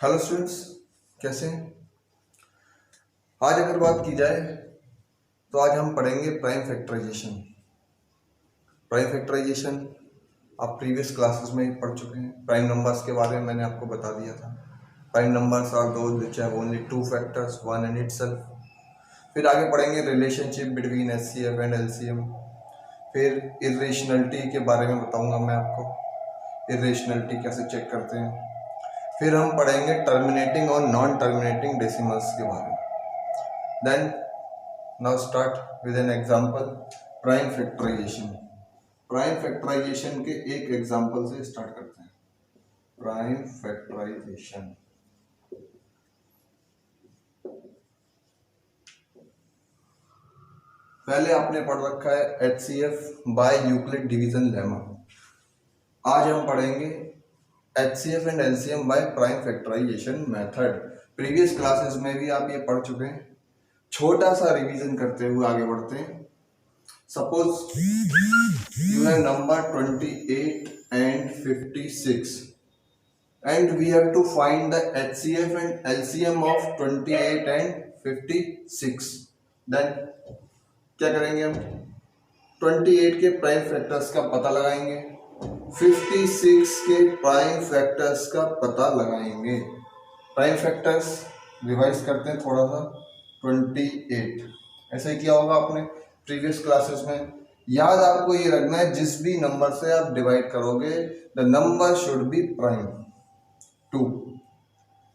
Hello students, कैसे हैं? आज अगर बात की जाए तो आज हम पढ़ेंगे प्राइम फैक्टराइजेशन। प्राइम फैक्टराइजेशन आप प्रीवियस क्लासेस में ही पढ़ चुके हैं। प्राइम नंबर्स के बारे में मैंने आपको बता दिया था। Prime numbers are those which have only two factors, one and itself. फिर आगे पढ़ेंगे relationship between HCF and LCM. फिर इरेशनलिटी के बारे में बताऊंगा मैं आपको, इरेशनलिटी कैसे चेक करते हैं। फिर हम पढ़ेंगे टर्मिनेटिंग और नॉन टर्मिनेटिंग डेसिमल्स के बारे में। Then now start with an example, prime factorization. Prime factorization के एक एग्जांपल से स्टार्ट करते हैं। प्राइम फैक्टराइजेशन, पहले आपने पढ़ रखा है HCF by Euclid division lemma. आज हम पढ़ेंगे HCF and LCM by prime factorization method. Previous classes में भी आप ये पढ़ चुके हैं। छोटा सा रिवीजन करते हुए आगे बढ़ते हैं। Suppose you have number 28 and 56 and we have to find the HCF and LCM of 28 and 56. then क्या करेंगे हम? 28 के प्राइम फैक्टर्स का पता लगाएंगे, 56 के प्राइम फैक्टर्स का पता लगाएंगे। प्राइम फैक्टर्स रिवाइज करते हैं थोड़ा सा। 28 ऐसे किया होगा आपने प्रीवियस क्लासेस में। याद आपको ये रखना है, जिस भी नंबर से आप डिवाइड करोगे the number should be prime. 2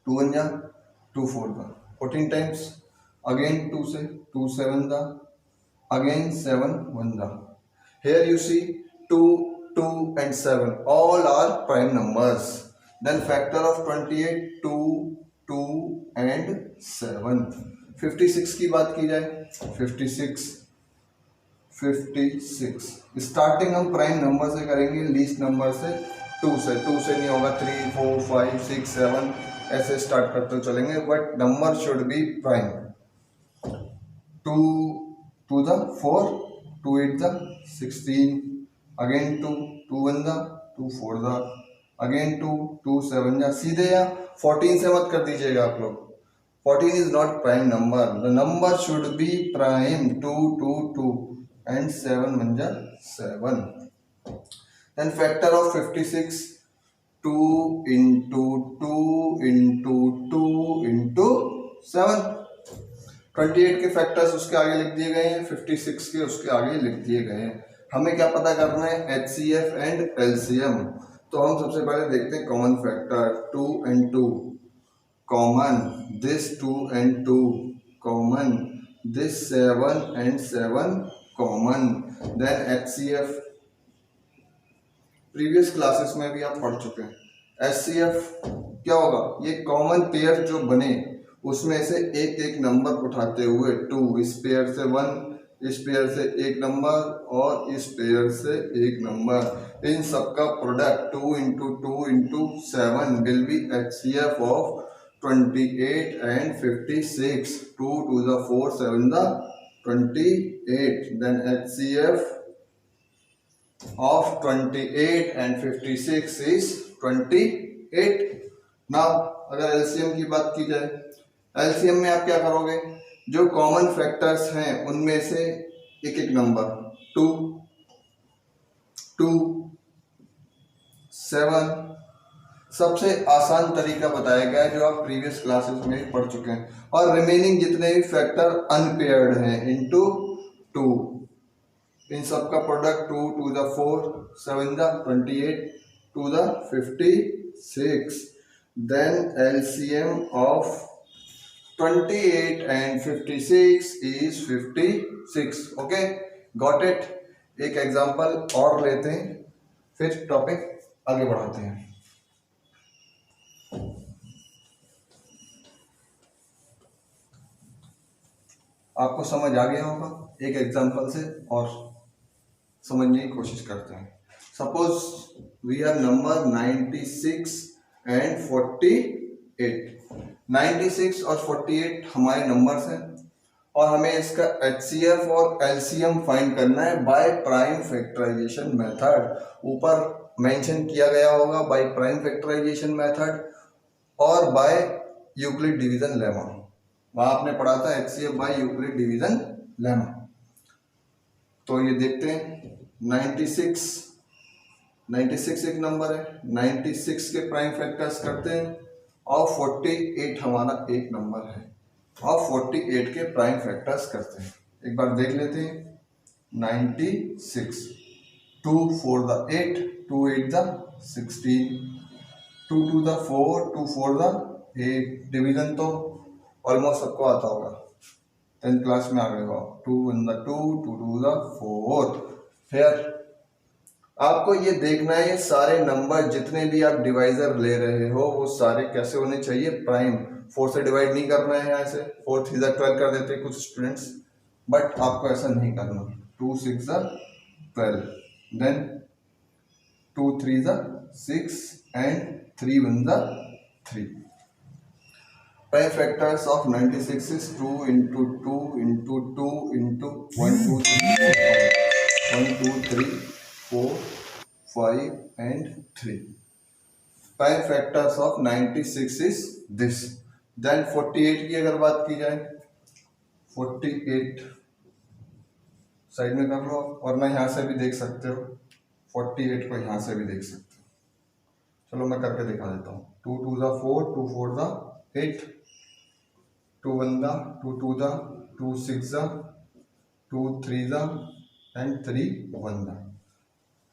2 1 जा 2 4 जा 14 टाइम्स, अगेन 2 से 2 7 जा, अगेन 7 1 जा। Here you see 2 2 and 7 all are prime numbers. Then factor of 28 2 2 and 7। 56 की बात की जाए, 56 स्टार्टिंग हम प्राइम नंबर से करेंगे, लीस्ट नंबर से 2 से। 2 से नहीं होगा, 3 4 5 6 7 ऐसे स्टार्ट करते चलेंगे, but number should be prime. 2 2 the 4 2 8 the 16, again 2 2 1 the 2 4 the, again 2 2 7 जा। सीधे या 14 से मत कर दीजिएगा आप लोग। 14 is not prime number. The number should be prime। 2 2 2 and 7 1 जा 7। Then factor of 56 2 into 2 into 2 into 7। 28 के फैक्टर्स उसके आगे लिख दिए गए हैं, 56 के उसके आगे लिख दिए गए हैं। हमें क्या पता करना है? HCF and LCM। तो हम सबसे पहले देखते हैं common factor. 2 and 2 common, this 2 and 2 common, this 7 and 7 common. Then HCF previous classes में भी आप पढ़ चुके हैं। HCF क्या होगा? ये कॉमन पेयर जो बने उसमें से एक एक नंबर उठाते हुए 2, इस पेयर से 1, इस पेयर से एक नंबर और इस पेयर से एक नंबर, इन सबका product 2 into 2 into 7 will be HCF of 28 and 56। 2 2 the 4 7 the 28। then HCF of 28 and 56 is 28। now अगर LCM की बात की जाए, LCM में आप क्या करोगे? जो कॉमन फैक्टर्स हैं उनमें से एक एक नंबर 2 2 7, सबसे आसान तरीका बताया गया है जो आप प्रीवियस क्लासेस में पढ़ चुके हैं। और रिमेनिंग जितने भी फैक्टर अनपेयर्ड हैं इनटू 2, इन सब का product 2 2 the 4 7 the 28 2 the 56। then LCM of 28 and 56 is 56। Okay, got it. एक एग्जांपल और लेते हैं, फिर टॉपिक आगे बढ़ाते हैं। आपको समझ आ गया होगा, एक एग्जांपल से और समझने की कोशिश करते हैं। Suppose we have number 96 and 48। 96 और 48 हमारे नंबर्स हैं और हमें इसका HCF और LCM फाइंड करना है बाय प्राइम फैक्टराइजेशन मेथड। ऊपर मेंशन किया गया होगा बाय प्राइम फैक्टराइजेशन मेथड। और बाय यूक्लिड डिवीजन लेमा। वहां आपने पढ़ा था HCF by Euclid division lemma. तो ये देखते हैं 96 एक नंबर है, 96 के प्राइम फैक्टर्स करते हैं और 48 हमारा एक नंबर है और 48 के प्राइम फैक्टर्स करते हैं। एक बार देख लेते हैं 96, 2 4 the 8, 2 8 the 16, 2 2 the 4, 2 4 the 8। Division तो ऑलमोस्ट सबको आता होगा, 10th क्लास में आ गए हो। 2 1 the 2, 2 2 the 4। फिर आपको ये देखना है ये सारे नंबर जितने भी आप डिवाइजर ले रहे हो वो सारे कैसे होने चाहिए, प्राइम। 4 से डिवाइड नहीं करना है, यहाँ से 4 3 12 कर देते हैं कुछ स्टूडेंट्स, बट आपको ऐसा नहीं करना। 2 6 12, then 2 3 6 and 3 1 3। Prime factors of 96 is 2 into 2 into 2 into 1 2 3 4 5 and 3। Prime factors of 96 is this। Then 48 की अगर बात की जाए, 48 साइड में कर लो, वरना यहाँ से भी देख सकते हो, 48 को यहाँ से भी देख सकते हो। चलो मैं करके दिखा देता हूँ। 2 2 4, 2 4 8, 2 1 2 2 2 6 2 3 and 3 1।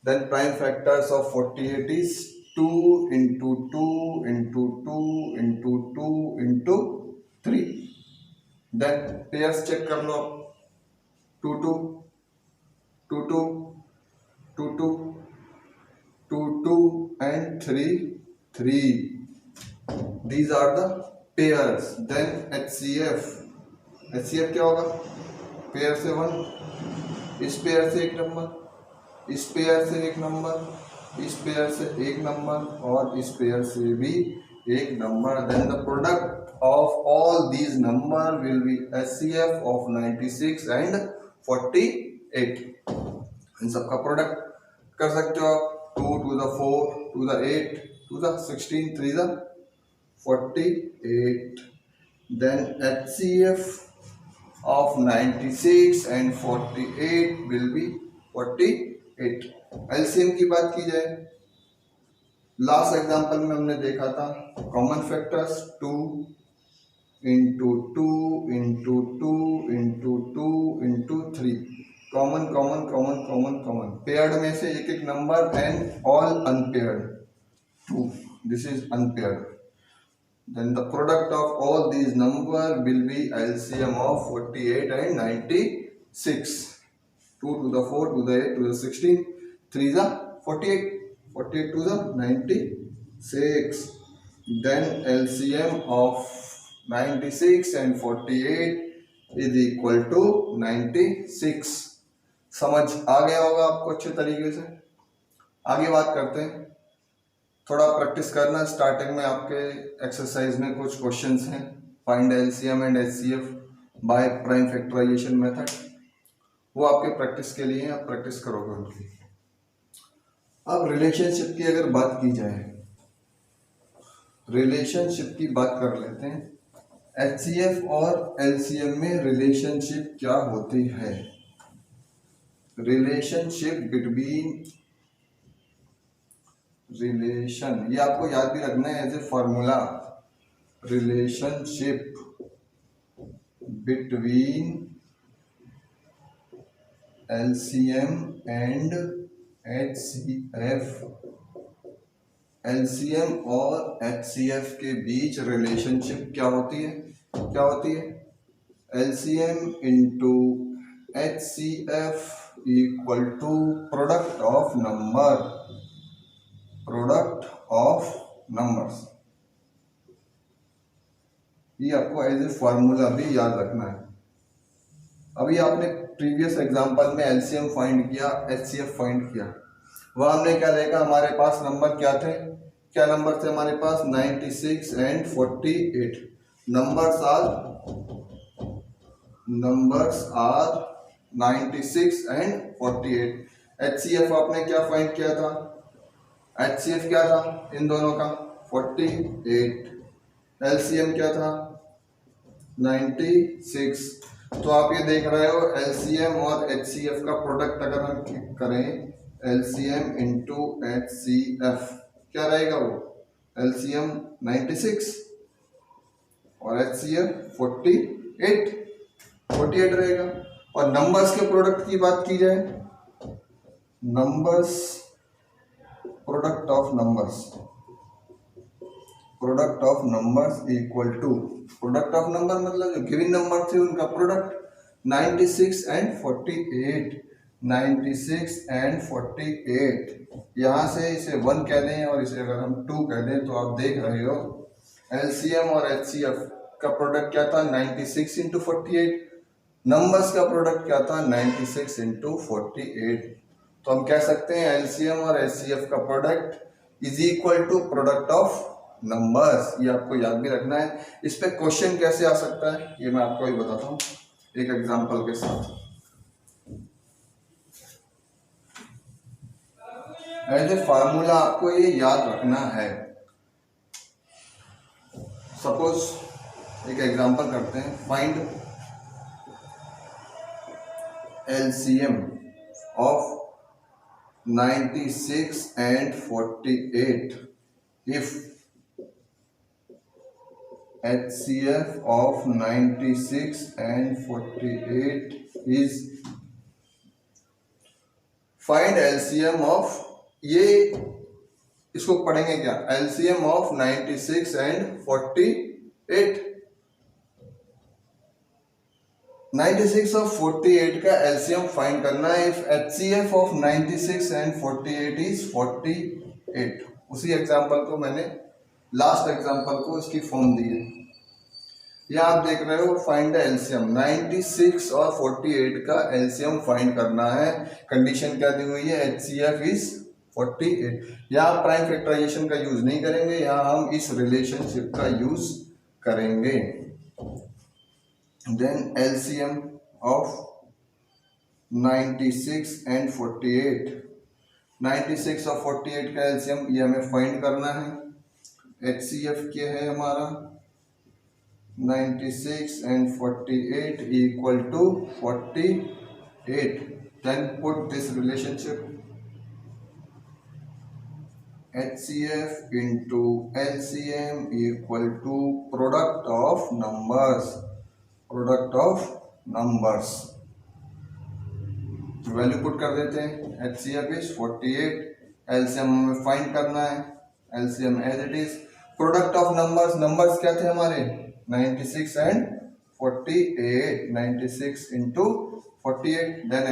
Then prime factors of 48 is 2 into 2 into 2 into 2 into 3। Then pairs check कर लो, 2 2 2 2 2 2 2 2 and 3 3। These are the pairs। Then HCF क्या होगा, पेयर से 1, इस पेयर से एक नंबर, इस पेयर से एक नंबर, इस पेयर से एक नंबर और इस पेयर से भी एक number. Then the product of all these number will be HCF of 96 and 48। इन सबका प्रोडक्ट कर सकते हो आप। 2 2 4, 2 8, 2 16, 3 48। Then HCF of 96 and 48 will be 48। LCM की बात की जाए, लास्ट एग्जांपल में हमने देखा था common factors 2 into 2 into 2 into 2 into 3। Common common common common common, paired में से एक एक number and all unpaired. 2, this is unpaired. Then the product of all these number will be LCM of 48 and 96। 2 to the 4 to the 8 to the 16, 3 the 48, 48 to the 96। Then LCM of 96 and 48 is equal to 96। समझ आ गया होगा आपको अच्छे तरीके से। आगे बात करते हैं, थोड़ा प्रैक्टिस करना। स्टार्टिंग में आपके एक्सरसाइज में कुछ क्वेश्चंस हैं, find LCM and HCF by prime factorization method, वो आपके प्रैक्टिस के लिए, आप प्रैक्टिस करोगे उनकी। अब रिलेशनशिप की अगर बात की जाए, रिलेशनशिप की बात कर लेते हैं। एचसीएफ और एलसीएम में रिलेशनशिप क्या होती है? रिलेशनशिप बिटवीन, रिलेशन ये आपको याद भी रखना है as a formula. Relationship between LCM and HCF, LCM और एचसीएफ के बीच रिलेशनशिप क्या होती है? क्या होती है? LCM into HCF equal to product of number, product of numbers. ये आपको एज ए फॉर्मूला भी याद रखना है। अभी आपने प्रीवियस एग्जांपल में एलसीएम फाइंड किया, एचसीएफ फाइंड किया, वहां हमने क्या देखा, हमारे पास नंबर क्या थे? क्या नंबर थे हमारे पास? 96 and 48। Numbers are 96 and 48। HCF आपने क्या फाइंड किया था? HCF क्या था इन दोनों का? 48। एलसीएम क्या था 96। तो आप ये देख रहे हो एलसीएम और एचसीएफ का प्रोडक्ट अगर हम करें एलसीएम इंटू एचसीएफ क्या रहेगा वो एलसीएम 96 और एचसीएफ 48 रहेगा। और नंबर्स के प्रोडक्ट की बात की जाए numbers product of numbers equal to product of number मतलब जो गिवन नंबर थे उनका प्रोडक्ट 96 एंड 48 96 एंड 48। यहाँ से इसे 1 कह दें और इसे अगर हम 2 कह दें तो आप देख रहे हो एलसीएम और एचसीएफ का प्रोडक्ट क्या था 96 इंटू 48, नंबर्स का प्रोडक्ट क्या था 96 इंटू 48। तो हम कह सकते हैं एलसीएम और एचसीएफ का product is equal to product of numbers. ये आपको याद भी रखना है। इस पे क्वेश्चन कैसे आ सकता है ये मैं आपको ही बताता हूँ एक एग्जांपल के साथ। एज ए फार्मूला आपको ये याद रखना है। सपोज एक एग्जांपल करते हैं, find LCM of 96 and 48 if HCF of 96 and 48 is find LCM of ये इसको पढ़ेंगे क्या LCM of 96 and 48 96 और 48 का एलसीएम फाइंड करना है। If HCF of 96 and 48 is 48। उसी एग्जांपल को मैंने लास्ट एग्जांपल को इसकी फॉर्म दी है। यह आप देख रहे हो फाइंड द एलसीएम 96 और 48 का एलसीएम फाइंड करना है। कंडीशन क्या दी हुई है एचसीएफ इज 48। यहाँ प्राइम फैक्टराइजेशन का यूज नहीं करेंगे, यहाँ हम इस रिलेशनशिप का यूज करेंगे। Then LCM of 96 and 48 96 और 48 का LCM ये हमें फाइंड करना है। HCF क्या है हमारा 96 and 48 equal to 48। Then put this relationship HCF into LCM equal to product of numbers। Value put कर देते हैं HCF इज 48, एलसीएम हमें फाइंड करना है, LCM as it is. Product of numbers क्या थे हमारे 96 and 48 96 into 48। Then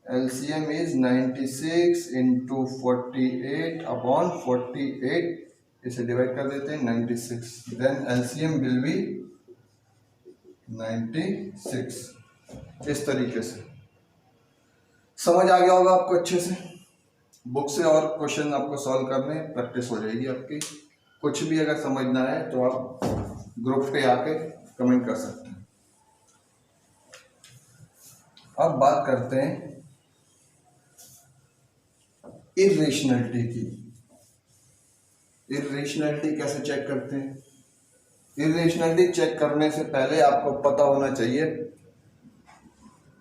LCM is 96 into 48 upon 48, इसे डिवाइड कर देते हैं 96। Then LCM will be 96। इस तरीके से समझ आ गया होगा आपको अच्छे से। बुक से और क्वेश्चन आपको सॉल्व करने प्रैक्टिस हो जाएगी आपकी। कुछ भी अगर समझना है तो आप ग्रुप पे आके कमेंट कर सकते हैं। अब बात करते हैं इर्रेशनैलिटी की। इर्रेशनैलिटी कैसे चेक करते हैं? इर्रेशनैलिटी चेक करने से पहले आपको पता होना चाहिए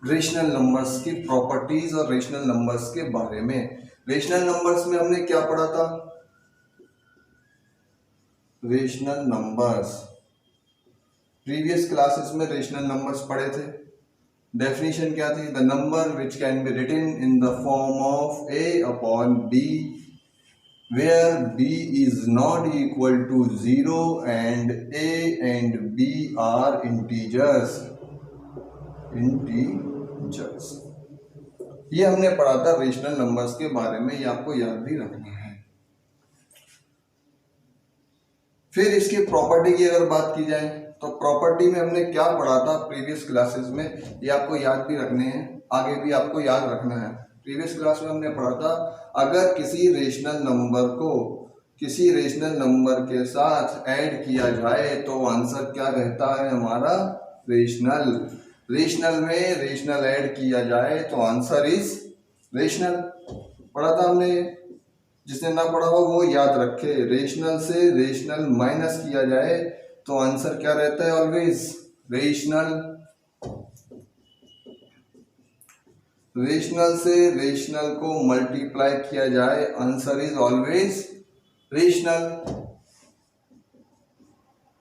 रेशनल नंबर्स की प्रॉपर्टीज और रेशनल नंबर्स के बारे में। रेशनल नंबर्स में हमने क्या पढ़ा था? रेशनल नंबर्स प्रीवियस क्लासेस में रेशनल नंबर्स पढ़े थे। डेफिनेशन क्या थी? The number which can be written in the form of a upon b where b is not equal to 0 and a and b are integers। ये हमने पढ़ा था rational numbers के बारे में, ये आपको याद भी रखना है। फिर इसकी प्रॉपर्टी की अगर बात की जाए तो प्रॉपर्टी में हमने क्या पढ़ा था प्रीवियस क्लासेस में, ये आपको याद भी रखने हैं, आगे भी आपको याद रखना है। प्रीवियस क्लास में हमने पढ़ा था अगर किसी रेशनल नंबर को किसी रेशनल नंबर के साथ ऐड किया जाए तो आंसर क्या रहता है हमारा? रेशनल। रेशनल में रेशनल ऐड किया जाए तो आंसर इज रेशनल। पढ़ा था हमने। जिसने ना पढ़ा हो वो याद रखे, रेशनल से रेशनल माइनस किया जाए तो आंसर क्या रहता है? Always rational. रेशनल से रेशनल को मल्टीप्लाई किया जाए, answer is always rational.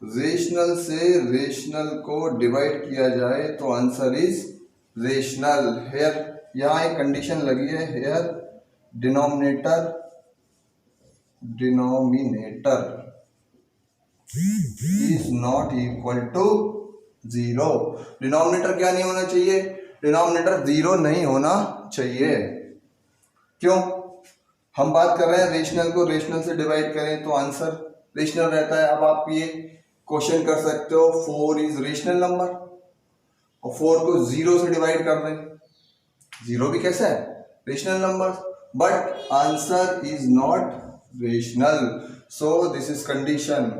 Rational से रेशनल को डिवाइड किया जाए तो आंसर इज रेशनल। हेयर यहां एक कंडीशन लगी है, here denominator is not equal to 0। Denominator क्या नहीं होना चाहिए? डिनोमिनेटर 0 नहीं होना चाहिए। क्यों? हम बात कर रहे हैं रेशनल को रेशनल से डिवाइड करें तो आंसर रेशनल रहता है। अब आप ये क्वेश्चन कर सकते हो 4 इज रेशनल नंबर, और 4 को 0 से डिवाइड कर दें, 0 भी कैसा है? Rational number, but answer is not rational. So this is condition,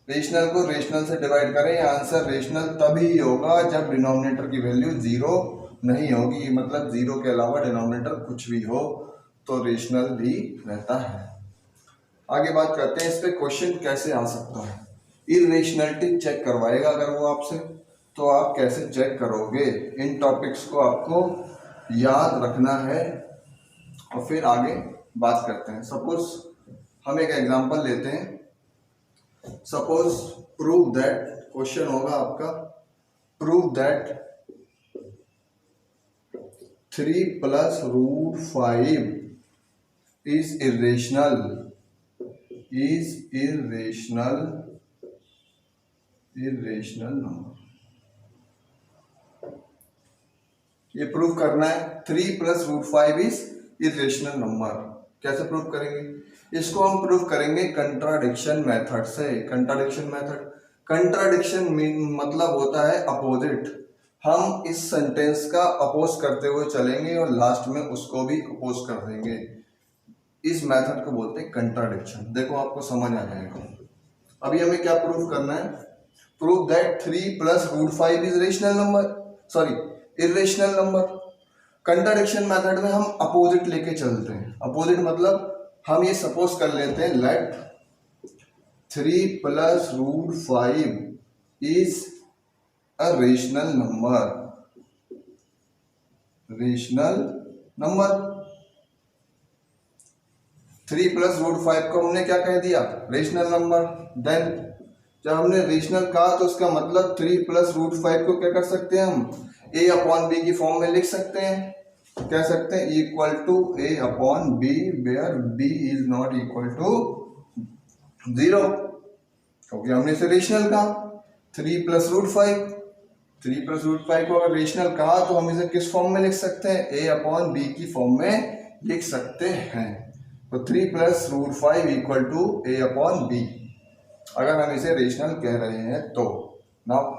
rational को रेशनल से डिवाइड करें, आंसर रेशनल तभी होगा जब डिनोमिनेटर की वैल्यू 0 नहीं होगी, मतलब 0 के अलावा डिनोमिनेटर कुछ भी हो तो रेशनल भी रहता है। आगे बात करते हैं इस पे क्वेश्चन कैसे आ सकता है। इरेशनलिटी चेक करवाएगा अगर वो आपसे, तो आप कैसे चेक करोगे? इन टॉपिक्स को आपको याद रखना है और फिर आगे बात करते हैं। सपोज हम एक एग्जांपल लेते हैं। सपोज प्रूव दैट, क्वेश्चन होगा आपका prove that 3 + √5 is irrational number. ये प्रूव करना है 3 + √5 इज इरेशनल नंबर। कैसे प्रूव करेंगे? इसको हम प्रूव करेंगे कंट्राडिक्शन मेथड से। कंट्राडिक्शन मतलब होता है अपोजिट। हम इस सेंटेंस का अपोज करते हुए चलेंगे और लास्ट में उसको भी अपोज कर देंगे। इस मेथड को बोलते हैं कंट्राडिक्शन। देखो आपको समझ आ जाएगा। अभी हमें क्या प्रूव करना है? Prove that 3 + √5 is rational number, sorry irrational number. Contradiction method में हम अपोजिट लेके चलते हैं। अपोजिट मतलब हम ये सपोज कर लेते हैं let 3 + √5 is a rational number. 3 + √5 को हमने क्या कह दिया? Rational number. देन जब हमने रेशनल कहा तो उसका मतलब 3 + √5 को क्या कर सकते हैं हम? a/b की फॉर्म में लिख सकते हैं। कह सकते हैं equal to a/b where b is not equal to 0, क्योंकि हमने इसे रेशनल कहा। 3 + √5 को अगर रेशनल कहा तो हम इसे किस फॉर्म में लिख सकते हैं? a/b की फॉर्म में लिख सकते हैं। तो 3 + √5 इक्वल टू a/b अगर हम इसे रेशनल कह रहे हैं तो। नाउ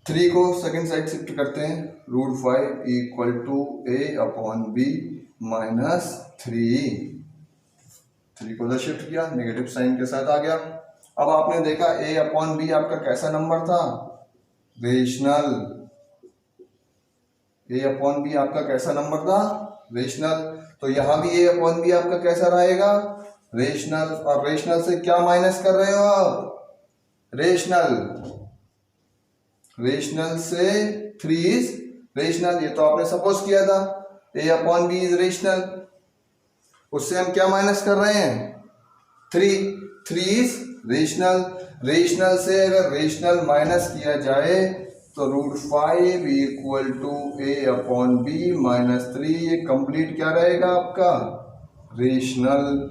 3 को सेकंड साइड शिफ्ट करते हैं, √5 इक्वल टू a/b -3 को उधर शिफ्ट किया, नेगेटिव साइन के साथ आ गया। अब आपने देखा a/b आपका कैसा नंबर था? रेशनल। a/b आपका कैसा नंबर था? रेशनल। तो यहां भी a/b आपका कैसा रहेगा? रेशनल। और रेशनल से क्या माइनस कर रहे हो आप? रेशनल। रेशनल से 3 इज रेशनल, ये तो आपने सपोज किया था a/b इज रेशनल। उससे हम क्या माइनस कर रहे हैं? 3 इज रेशनल। रेशनल से अगर रेशनल माइनस किया जाए तो √5 इक्वल टू a/b -3, ये कंप्लीट क्या रहेगा आपका? रेशनल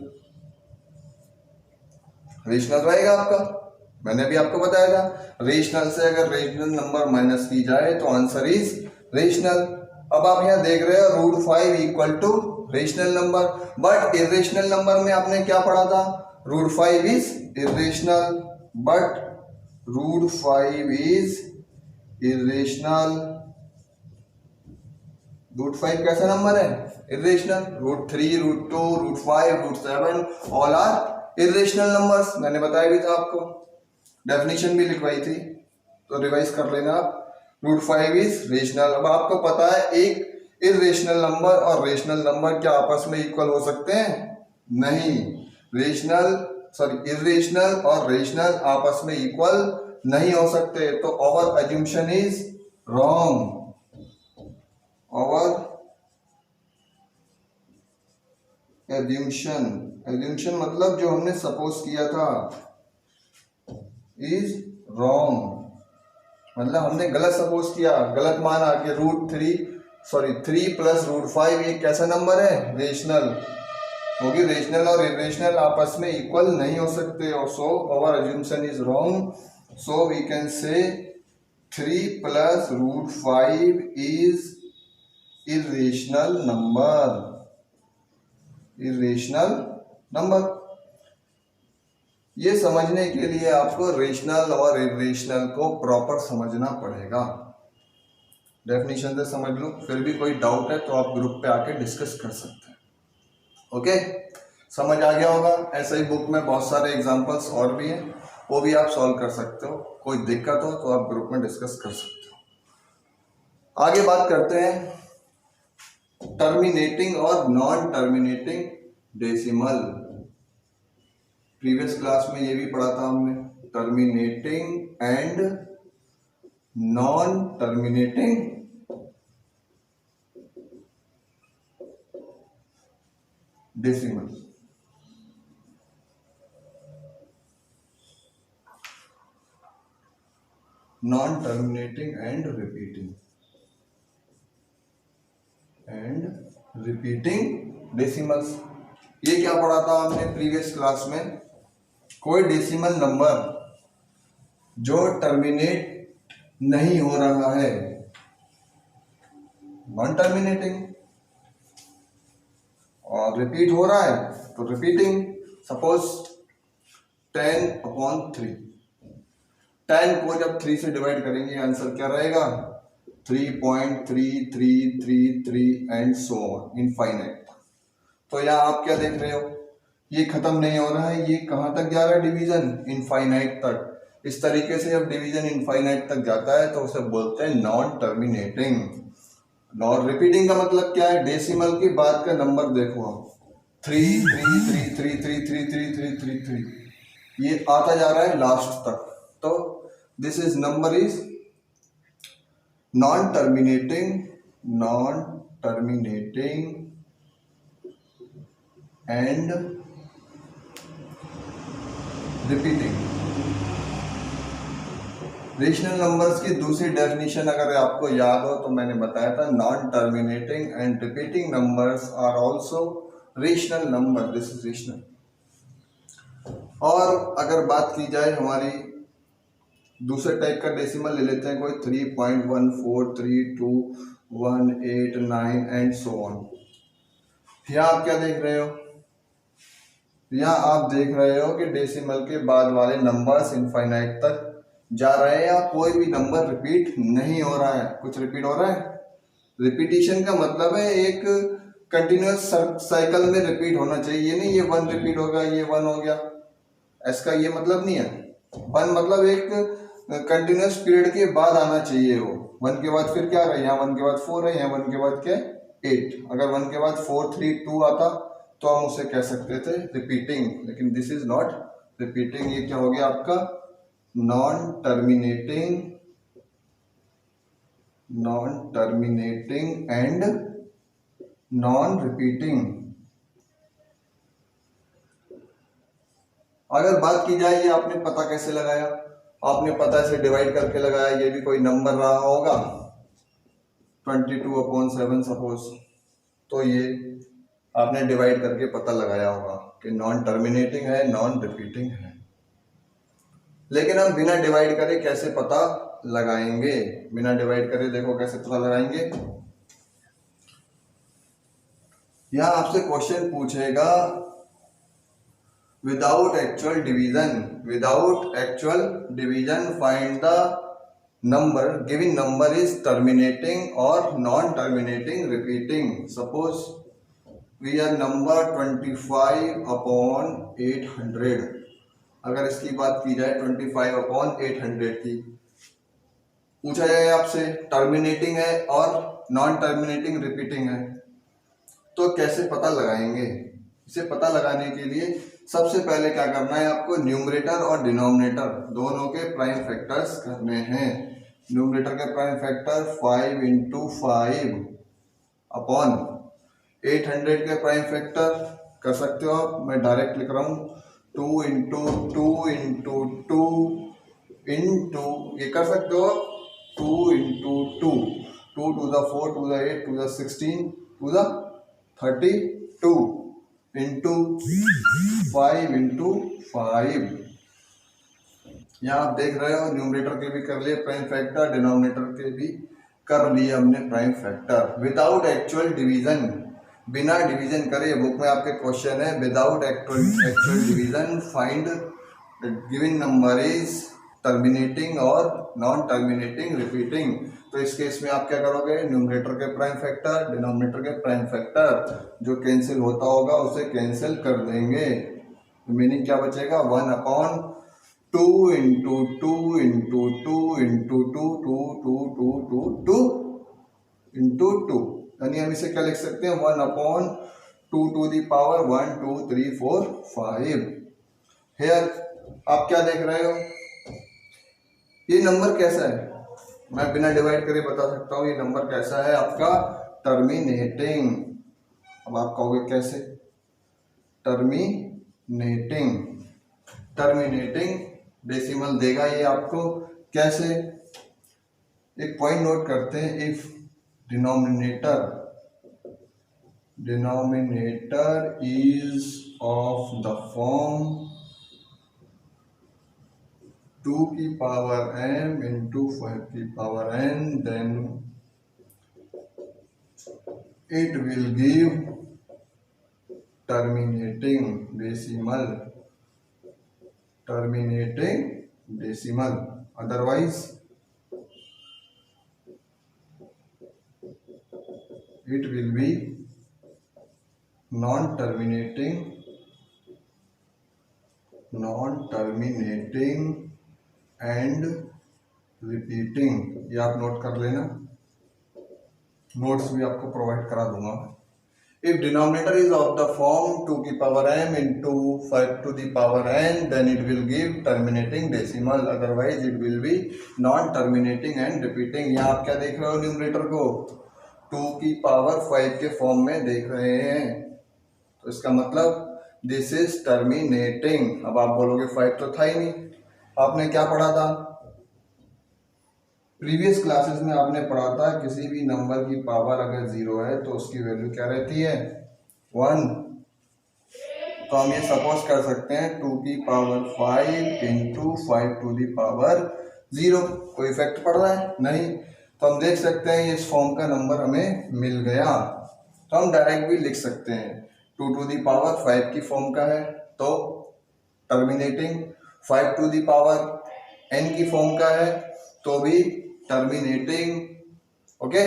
रहेगा आपका। मैंने भी आपको बताया था रेशनल से अगर रेशनल नंबर माइनस की जाए तो आंसर इज रेशनल। अब आप यहाँ देख रहे हो √5 equal to rational number, but irrational number में आपने क्या पढ़ा था? √5 is irrational, but √5 is irrational. √5 कैसा नंबर है? Irrational. √3, √2, √5, √7 all are irrational numbers. मैंने बताया भी था आपको, डेफिनेशन भी लिखवाई थी, तो रिवाइज कर लेना आप। √5 इज रेशनल। अब आपको पता है एक इरेशनल नंबर और रेशनल नंबर क्या आपस में इक्वल हो सकते हैं? नहीं। इरेशनल और रेशनल आपस में इक्वल नहीं हो सकते। तो our assumption is wrong. Our एज्यूमशन मतलब जो हमने सपोज किया था इज रॉन्ग, मतलब हमने गलत सपोज किया, गलत माना कि थ्री प्लस रूट 5 ये कैसा नंबर है? रेशनल, क्योंकि रेशनल और इरेशनल आपस में इक्वल नहीं हो सकते। और so our assumption is wrong, so we can say 3 plus root 5 is irrational number. ये समझने के लिए आपको रेशनल और इरेशनल को प्रॉपर समझना पड़ेगा। डेफिनेशन से समझ लो, फिर भी कोई डाउट है तो आप ग्रुप पे आके डिस्कस कर सकते हैं। ओके, समझ आ गया होगा। ऐसे ही बुक में बहुत सारे एग्जांपल्स और भी हैं, वो भी आप सॉल्व कर सकते हो। कोई दिक्कत हो तो आप ग्रुप में डिस्कस कर सकते हो। आगे बात करते हैं टर्मिनेटिंग और non terminating decimal. Previous class में ये भी पढ़ा था हमने, terminating and non terminating decimal. Non terminating and repeating decimals. ये क्या पढ़ा था हमने प्रीवियस क्लास में? कोई डेसिमल नंबर जो टर्मिनेट नहीं हो रहा है, नॉन टर्मिनेटिंग, और रिपीट हो रहा है तो रिपीटिंग। सपोज 10/3, 10 को जब 3 से डिवाइड करेंगे आंसर क्या रहेगा? 3.3333 एंड सो ऑन इनफाइनाइट। तो यहाँ आप क्या देख रहे हो, ये खत्म नहीं हो रहा है, ये कहाँ तक जा रहा है? डिवीजन इनफाइनाइट तक। इस तरीके से जब डिवीजन इनफाइनाइट तक जाता है तो उसे बोलते हैं नॉन टर्मिनेटिंग। नॉन रिपीटिंग का मतलब क्या है? डेसिमल के बाद का नंबर देखो आप, 3 ये आता जा रहा है लास्ट तक, तो this is number is non terminating and repeating. Rational numbers की दूसरी डेफिनेशन अगर आपको याद हो तो मैंने बताया था, non terminating and repeating numbers are also rational number. This is rational. और अगर बात की जाए हमारी दूसरे टाइप का डेसिमल ले लेते हैं कोई 3.1432189 एंड सो ऑन। यहाँ आप क्या देख रहे हो? यहाँ आप देख रहे हो कि डेसिमल के बाद वाले नंबर्स इनफाइनाइट तक जा रहे हैं या कोई भी नंबर रिपीट नहीं हो रहा है। कुछ रिपीट हो रहा है? रिपीटिशन का मतलब है एक कंटिन्यूअस साइकिल में रिपीट होना चाहिए। ये नहीं ये 1 रिपीट होगा, ये 1 हो गया, इसका ये मतलब नहीं है। 1 मतलब एक कंटिन्यूअस पीरियड के बाद आना चाहिए वो। 1 के बाद फिर क्या रहा है? यहाँ 1 के बाद 4 है, यहाँ 1 के बाद क्या 8। अगर 1 के बाद 4 3 2 आता तो हम उसे कह सकते थे रिपीटिंग, लेकिन दिस इज नॉट रिपीटिंग। ये क्या हो गया आपका? Non terminating and non repeating. अगर बात की जाए ये आपने पता कैसे लगाया? आपने पता से डिवाइड करके लगाया। ये भी कोई नंबर रहा होगा 22/7 सपोज, तो ये आपने डिवाइड करके पता लगाया होगा कि नॉन टर्मिनेटिंग है, नॉन रिपीटिंग है। लेकिन हम बिना डिवाइड करे कैसे पता लगाएंगे? बिना डिवाइड करे देखो कैसे पता लगाएंगे। यहां आपसे क्वेश्चन पूछेगा without actual division find the number, given number is terminating or non-terminating repeating. Suppose we are number 25/800। अगर इसकी बात की जाए 25/800 की, पूछा जाए आपसे टर्मिनेटिंग है और नॉन टर्मिनेटिंग रिपीटिंग है। तो कैसे पता लगाएंगे? इसे पता लगाने के लिए सबसे पहले क्या करना है आपको, न्यूमरेटर और डिनोमिनेटर दोनों के प्राइम फैक्टर्स करने हैं। न्यूमरेटर के प्राइम फैक्टर 5 इंटू 5 अपॉन 800 के प्राइम फैक्टर कर सकते हो आप, मैं डायरेक्ट लिख रहा हूँ 2 इंटू 2 इंटू 2 इंटू, ये कर सकते हो 2 into 2, 2 to the 4 to the 8 to the 16 to the 32 into 5 into 5। यहाँ आप देख रहे हो न्यूमरेटर के भी कर लिए प्राइम फैक्टर, डिनोमिनेटर के भी कर लिए हमने prime factor. Without actual division, बिना डिवीजन करे, बुक में आपके क्वेश्चन है without actual division find given number is terminating और नॉन टर्मिनेटिंग रिपीटिंग। तो इस केस में आप क्या करोगे, न्यूमरेटर के प्राइम फैक्टर, डिनोमिनेटर के प्राइम फैक्टर जो कैंसिल होता होगा उसे कैंसिल कर देंगे। मीनिंग क्या बचेगा, 1 upon 2 into 2 into 2 into 2 2 2 2 2 2 into 2, यानी हम इसे क्या लिख सकते हैं, 1 upon 2 to the power 1 2 3 4 5। Here आप क्या देख रहे हो, ये नंबर कैसा है, मैं बिना डिवाइड करे बता सकता हूँ ये नंबर कैसा है आपका, टर्मिनेटिंग। अब आप कहोगे कैसे, टर्मिनेटिंग, टर्मिनेटिंग डेसिमल देगा ये आपको कैसे। एक पॉइंट नोट करते हैं, if denominator is of the form 2 की पावर m इंटू 5 की power n, then it will give terminating decimal, terminating decimal, otherwise it will be non-terminating and repeating। ये आप नोट कर लेना, नोट्स भी आपको प्रोवाइड करा दूंगा। If denominator is of the form 2 की power m into 5 to the power n, then it will give terminating decimal, otherwise it will be non-terminating and repeating। यहाँ आप क्या देख रहे हो, न्यूमरेटर को 2 की पावर 5 के फॉर्म में देख रहे हैं, तो इसका मतलब दिस इज टर्मिनेटिंग। अब आप बोलोगे 5 तो था ही नहीं, आपने क्या पढ़ा था प्रीवियस क्लासेस में, आपने पढ़ा था किसी भी नंबर की पावर अगर 0 है तो उसकी वैल्यू क्या रहती है, 1। तो हम ये सपोज कर सकते हैं 2 की power 5 into 5 to the power 0। कोई इफेक्ट पड़ रहा है नहीं, तो हम देख सकते हैं इस फॉर्म का नंबर हमें मिल गया। तो हम डायरेक्ट भी लिख सकते हैं 2 टू दी पावर 5 की फॉर्म का है तो terminating, 5 to the power n की फॉर्म का है तो भी टर्मिनेटिंग, ओके।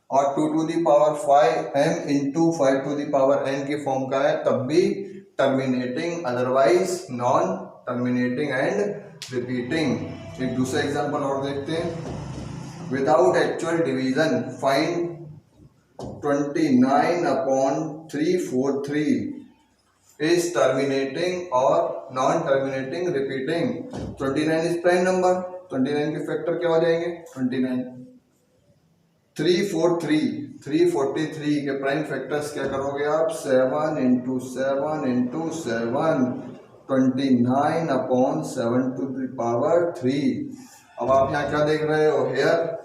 और 2 to the power 5m into 5 to the power n की फॉर्म का है तब भी terminating, otherwise non terminating and repeating. एक दूसरा एग्जांपल और देखते हैं, without actual division find 29 upon 343 is terminating और non terminating repeating. 29 is prime number, 29 के फैक्टर क्या हो जाएंगे, 29। 343 के प्राइम फैक्टर्स क्या करोगे आप, 7 into 7 into 7, 29 upon 7 to the power 3। अब आप यहाँ क्या देख रहे हो, here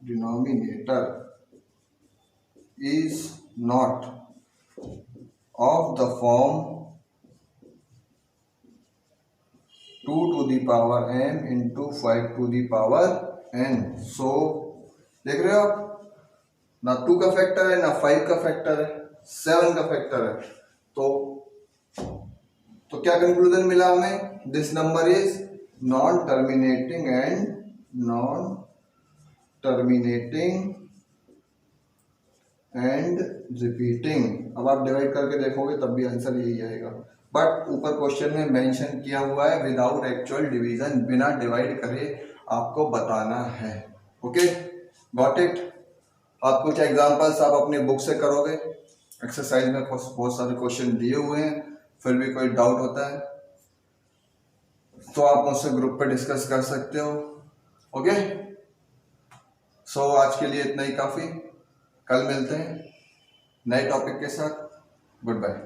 denominator is not of the form 2 to the power m into 5 to the power n। so देख रहे हो आप, ना 2 का फैक्टर है ना 5 का फैक्टर है, 7 का फैक्टर है। तो क्या कंक्लूजन मिला हमें, this number is non terminating and repeating. अब आप डिवाइड करके देखोगे तब भी आंसर यही आएगा, बट ऊपर क्वेश्चन में मेंशन किया हुआ है विदाउट एक्चुअल डिवीजन, बिना डिवाइड करे आपको बताना है। Okay, got it. आप कुछ एग्जांपल्स आप अपनी बुक से करोगे। एक्सरसाइज में बहुत सारे क्वेश्चन दिए हुए हैं, फिर भी कोई डाउट होता है तो आप मुझसे ग्रुप पे डिस्कस कर सकते हो। ओके, सो आज के लिए इतना ही काफी। कल मिलते हैं नए टॉपिक के साथ। Good bye.